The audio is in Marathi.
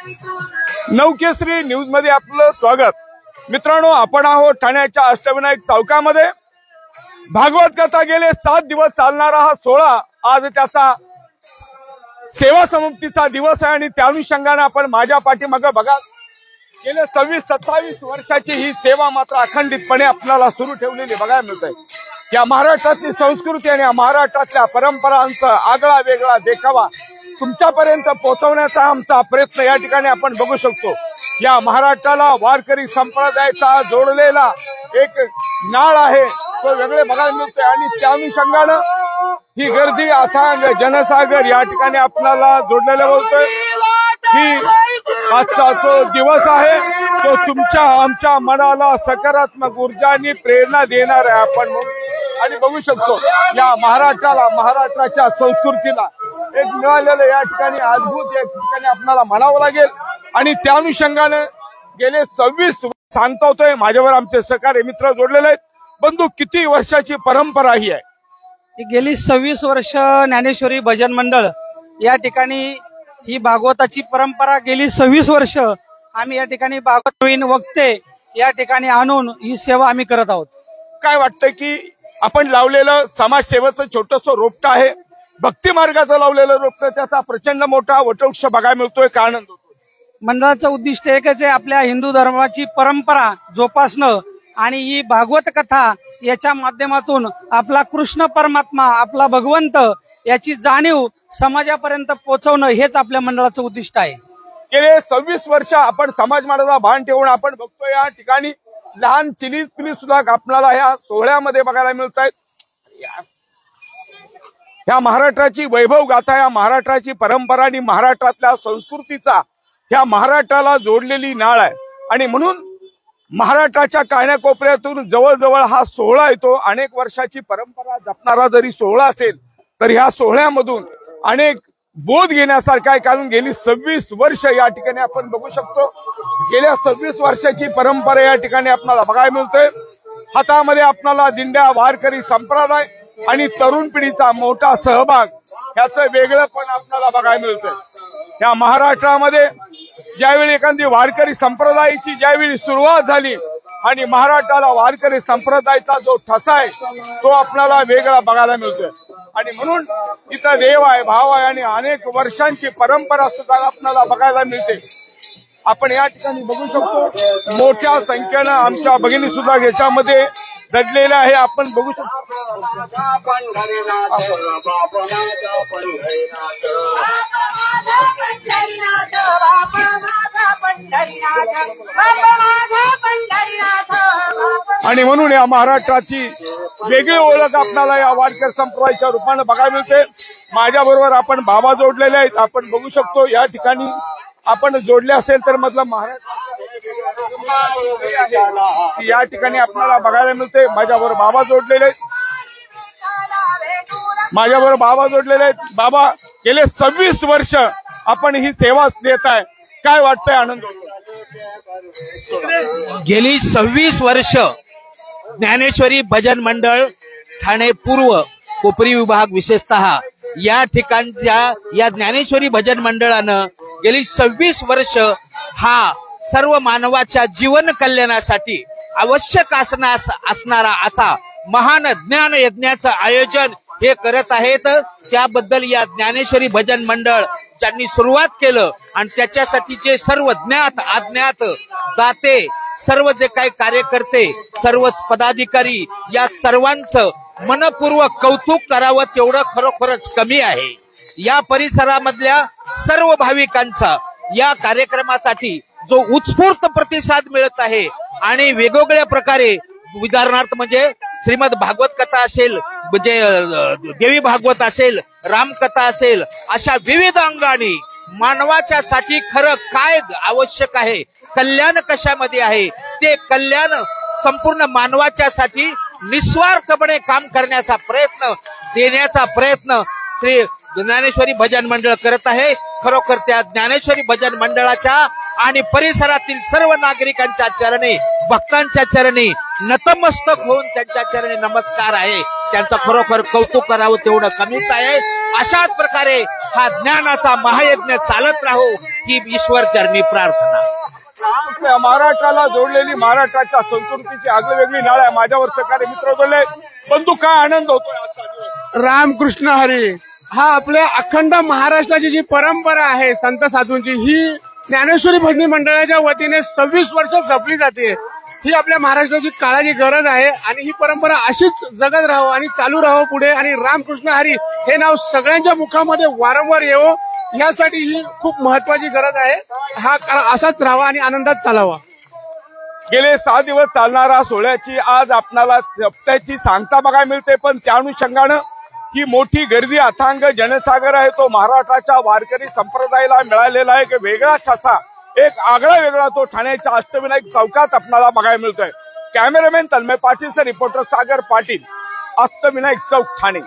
नवकेसरी न्यूज मध्ये आपलं स्वागत। मित्रांनो, आपण आहोत ठाण्याच्या अष्टविनायक चौकामध्ये। भागवत कथा गेले 7 दिवस चालणारा हा सोहळा आज त्याचा सेवा समाप्तीचा दिवस आहे आणि त्या अनुषंगाने आपण माझ्या पाठीमागे बघा गेले 26-27 वर्षाची ही सेवा मात्र अखंडितपणे आपल्याला सुरू ठेवलेली बघायला मिळते। या महाराष्ट्रातली संस्कृती आणि या महाराष्ट्रातल्या परंपरांचा आगळा वेगळा देखावा तुमच्यापर्यंत पोहोचवण्याचा आमचा प्रयत्न या ठिकाणी आपण बघू शकतो। या महाराष्ट्राला वारकरी संप्रदायाचा जोडलेला एक नाळ आहे तो वेगळे बघायला मिळतोय आणि त्या अनुषंगाने ही गर्दी अथांग जनसागर या ठिकाणी आपल्याला जोडलेला बोलतोय की आजचा जो दिवस आहे तो तुमच्या आमच्या मनाला सकारात्मक ऊर्जा आणि प्रेरणा देणार आहे आपण आणि बघू शकतो या महाराष्ट्राला महाराष्ट्राच्या संस्कृतीला एक मिळालेलं या ठिकाणी अद्भुत या ठिकाणी आपल्याला म्हणावं लागेल आणि त्या अनुषंगाने गेले 26 सांगतोय माझ्यावर आमचे सहकारी मित्र जोडलेले आहेत। बंधू, किती वर्षाची परंपरा ही आहे? गेली 26 वर्ष ज्ञानेश्वरी भजन मंडळ या ठिकाणी ही भागवताची परंपरा गेली 26 वर्ष आम्ही या ठिकाणी भागवत नवीन वक्ते या ठिकाणी आणून ही सेवा आम्ही करत आहोत। काय वाटतं की आपण लावलेलं समाजसेवेचं छोटंसं रोपटं आहे, भक्ती मार्गाचं लावलेलं रोपटं, त्याचा प्रचंड मोठा वटवृक्ष बघायला मिळतोय, काय आनंद होतो? मंडळाचं उद्दिष्ट एकच आहे, आपल्या हिंदू धर्माची परंपरा जोपासणं आणि ही भागवत कथा याच्या माध्यमातून आपला कृष्ण परमात्मा आपला भगवंत याची जाणीव समाजापर्यंत पोहोचवणं हेच आपल्या मंडळाचं उद्दिष्ट आहे। गेले 26 वर्ष आपण समाज मार्गाचा भान ठेवून आपण बघतो या ठिकाणी लहान चिलीपिली सुद्धा आपल्याला या सोहळ्यामध्ये बघायला मिळत आहेत। या महाराष्ट्राची वैभव गाथा, या महाराष्ट्राची परंपरा आणि महाराष्ट्रातल्या संस्कृतीचा ह्या महाराष्ट्राला जोडलेली नाळ आहे आणि म्हणून महाराष्ट्राच्या कानाकोपऱ्यातून जवळजवळ हा सोहळा येतो। अनेक वर्षाची परंपरा जपणारा जरी सोहळा असेल तर ह्या सोहळ्यामधून अनेक बोध घेण्यासारखा आहे, कारण गेली 26 वर्ष या ठिकाणी आपण बघू शकतो। गेल्या 26 वर्षाची परंपरा या ठिकाणी आपल्याला बघायला मिळतोय। हातामध्ये आपल्याला दिंड्या, वारकरी संप्रदाय आणि तरुण पिढीचा मोठा सहभाग याचं वेगळं पण आपल्याला बघायला मिळतंय। या महाराष्ट्रामध्ये ज्यावेळी एखादी वारकरी संप्रदायाची ज्यावेळी सुरुवात झाली आणि महाराष्ट्राला वारकरी संप्रदायाचा जो ठसा आहे तो आपल्याला वेगळा बघायला मिळतोय आणि म्हणून इथं देव आहे, भाव आहे आणि अनेक वर्षांची परंपरा सुद्धा आपल्याला बघायला मिळते। आपण या ठिकाणी बघू शकतो मोठ्या संख्येनं आमच्या भगिनी सुद्धा याच्यामध्ये दडलेल्या आहे, आपण बघू शकतो। आणि म्हणून या महाराष्ट्राची वेगळी ओळख आपल्याला या वारकरी संप्रदायाच्या रूपाने बघायला मिळते। माझ्या बरोबर आपण बाबा जोडलेले आहेत, आपण बघू शकतो या ठिकाणी आपण जोडले असेल तर मतलब महाराष्ट्र या ठिकाणी आपल्याला बघायला मिळते। माझ्याबरोबर बाबा जोडलेले आहेत, माझ्याबरोबर बाबा जोडलेले आहेत। बाबा, गेले 26 वर्ष आपण ही सेवा देत आहे, काय वाटतंय, आनंद होतो? गेली 26 वर्ष ज्ञानेश्वरी भजन मंडळ ठाणे पूर्व कोपरी विभाग विशेषतः या ठिकाणच्या या ज्ञानेश्वरी भजन मंडळानं गेली 26 वर्ष हा सर्व मानवाच्या जीवन कल्याणासाठी आवश्यक असणारा असा महान ज्ञान यज्ञाचं आयोजन हे करत आहेत। त्याबद्दल या ज्ञानेश्वरी भजन मंडळ ज्यांनी सुरुवात केलं आणि त्याच्यासाठी जे सर्व ज्ञात अज्ञात दाते सर्व जे काही कार्यकर्ते सर्वच पदाधिकारी या सर्वांचं मनपूर्वक कौतुक करावं तेवढं खरोखरच कमी आहे। या परिसरामधल्या सर्व भाविकांचा या कार्यक्रमासाठी जो उत्स्फूर्त प्रतिसाद मिळत आहे आणि वेगवेगळ्या प्रकारे उदाहरणार्थ म्हणजे श्रीमद भागवत कथा असेल, म्हणजे देवी भागवत असेल, रामकथा असेल, अशा विविध अंगाने मानवाच्या साठी खरं काय आवश्यक आहे, कल्याण कशामध्ये आहे, ते कल्याण संपूर्ण मानवाच्या साठी निस्वार्थपणे काम करण्याचा प्रयत्न, देण्याचा प्रयत्न श्री ज्ञानेश्वरी भजन मंडळ करत आहे. खरोखर त्या ज्ञानेश्वरी भजन मंडळाच्या आणि परिसरातील सर्व नागरिकांच्या चरणी, भक्तांच्या चरणी नतमस्तक होऊन त्यांच्या चरणी नमस्कार आहे. त्यांचं खरोखर कौतुक करावं तेवढं कमीच आहे. अशाच प्रकारे हा ज्ञानाचा महायज्ञ चालत राहू ही ईश्वर चरणी प्रार्थना. आपल्या महाराष्ट्राला जोडलेली महाराष्ट्राच्या संस्कृतीची आगळीवेगळी नाळ आहे. माझ्यावर सहकारी मित्र बोलले. बंधू, काय आनंद होतोय आजचा दिवस? रामकृष्ण हरी. हा आपल्या अखंड महाराष्ट्राची जी परंपरा आहे संत साधूंची, ही ज्ञानेश्वरी भजनी मंडळाच्या वतीने 26 वर्ष जपली जाते. ही आपल्या महाराष्ट्राची काळाची गरज आहे आणि ही परंपरा अशीच जगत राहो आणि चालू राहो पुढे. आणि रामकृष्ण हरी हे नाव सगळ्यांच्या मुखामध्ये वारंवार येवो, यासाठी ही खूप महत्वाची गरज आहे. हा काळ असाच राहावा आणि आनंदात चालावा. गेले 6 दिवस चालणारा सोहळ्याची आज आपल्याला सप्त्याची सांगता बघायला मिळते. पण त्या अनुषंगानं ही मोठी गर्दी, अथांग जनसागर आहे तो महाराष्ट्राच्या वारकरी संप्रदायाला मिळालेला आहे. एक वेगळा ठसा, एक आगळा वेगळा तो ठाण्याच्या अष्टविनायक चौकात आपल्याला बघायला मिळतोय. कॅमेरामॅन तन्मय पाटील, रिपोर्टर सागर पाटील, अष्टविनायक चौक, ठाणे.